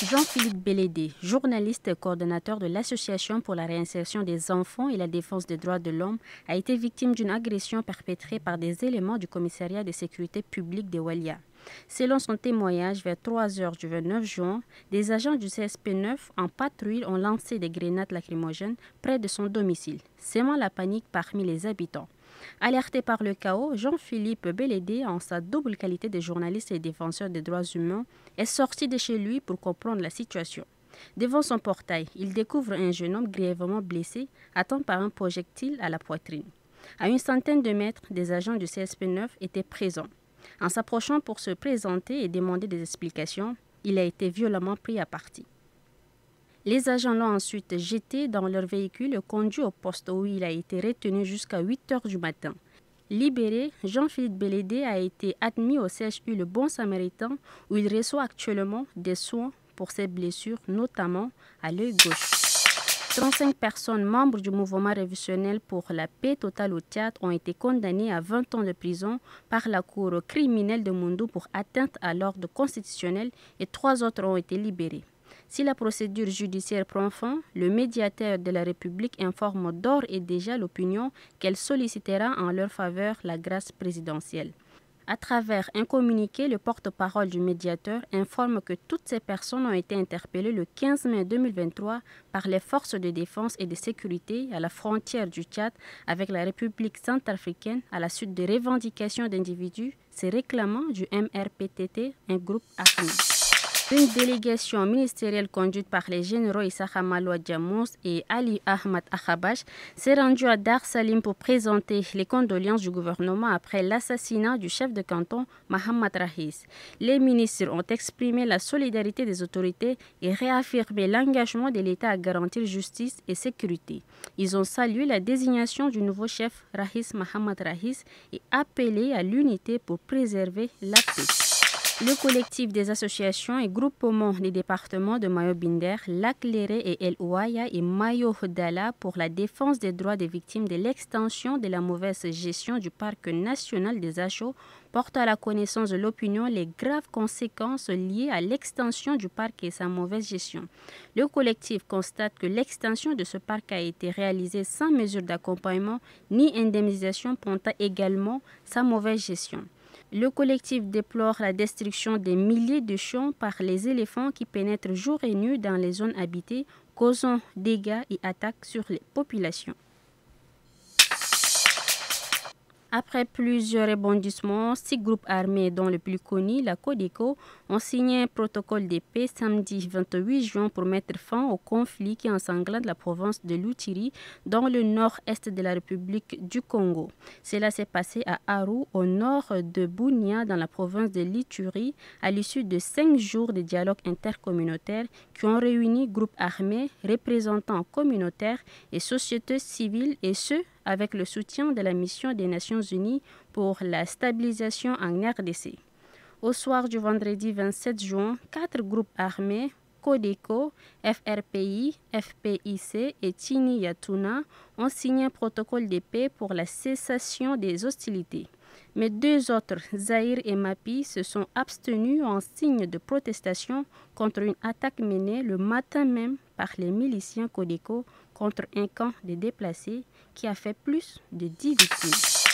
Jean-Philippe Bélédé, journaliste et coordonnateur de l'Association pour la réinsertion des enfants et la défense des droits de l'homme, a été victime d'une agression perpétrée par des éléments du commissariat de sécurité publique de Walia. Selon son témoignage, vers 3 heures du 29 juin, des agents du CSP 9 en patrouille ont lancé des grenades lacrymogènes près de son domicile, sémant la panique parmi les habitants. Alerté par le chaos, Jean-Philippe Bélédé, en sa double qualité de journaliste et défenseur des droits humains, est sorti de chez lui pour comprendre la situation. Devant son portail, il découvre un jeune homme grièvement blessé, atteint par un projectile à la poitrine. À une centaine de mètres, des agents du CSP 9 étaient présents. En s'approchant pour se présenter et demander des explications, il a été violemment pris à partie. Les agents l'ont ensuite jeté dans leur véhicule et conduit au poste où il a été retenu jusqu'à 8 heures du matin. Libéré, Jean-Philippe Bélédé a été admis au CHU Le Bon Samaritain où il reçoit actuellement des soins pour ses blessures, notamment à l'œil gauche. 35 personnes membres du mouvement révolutionnaire pour la paix totale au Tchad ont été condamnées à 20 ans de prison par la cour criminelle de Moundou pour atteinte à l'ordre constitutionnel et 3 autres ont été libérés. Si la procédure judiciaire prend fin, le médiateur de la République informe d'ores et déjà l'opinion qu'elle sollicitera en leur faveur la grâce présidentielle. À travers un communiqué, le porte-parole du médiateur informe que toutes ces personnes ont été interpellées le 15 mai 2023 par les forces de défense et de sécurité à la frontière du Tchad avec la République centrafricaine à la suite de revendications d'individus se réclamant du MRPTT, un groupe armé. Une délégation ministérielle conduite par les généraux Issa Hamaloua Djamous et Ali Ahmad Akhabash s'est rendue à Dar Salim pour présenter les condoléances du gouvernement après l'assassinat du chef de canton Mohamed Rahis. Les ministres ont exprimé la solidarité des autorités et réaffirmé l'engagement de l'État à garantir justice et sécurité. Ils ont salué la désignation du nouveau chef Rahis Mohamed Rahis et appelé à l'unité pour préserver la paix. Le collectif des associations et groupements des départements de Mayo-Binder, Lac-Léré et El Ouaya et Mayo-Dala pour la défense des droits des victimes de l'extension de la mauvaise gestion du parc national des Achos porte à la connaissance de l'opinion les graves conséquences liées à l'extension du parc et sa mauvaise gestion. Le collectif constate que l'extension de ce parc a été réalisée sans mesure d'accompagnement ni indemnisation, pointant également sa mauvaise gestion. Le collectif déplore la destruction des milliers de champs par les éléphants qui pénètrent jour et nuit dans les zones habitées, causant dégâts et attaques sur les populations. Après plusieurs rebondissements, 6 groupes armés, dont le plus connu, la Codeco, ont signé un protocole de paix samedi 28 juin pour mettre fin au conflit qui ensanglantent la province de l'Utiri, dans le nord-est de la République du Congo. Cela s'est passé à Aru, au nord de Bunia, dans la province de l'Ituri, à l'issue de 5 jours de dialogue intercommunautaire qui ont réuni groupes armés, représentants communautaires et sociétés civiles, et ce, avec le soutien de la mission des Nations Unies pour la stabilisation en RDC. Au soir du vendredi 27 juin, 4 groupes armés, Codeco, FRPI, FPIC et Tini Yatuna, ont signé un protocole de paix pour la cessation des hostilités. Mais 2 autres, Zahir et Mapi, se sont abstenus en signe de protestation contre une attaque menée le matin même par les miliciens Codeco contre un camp de déplacés qui a fait plus de 10 victimes.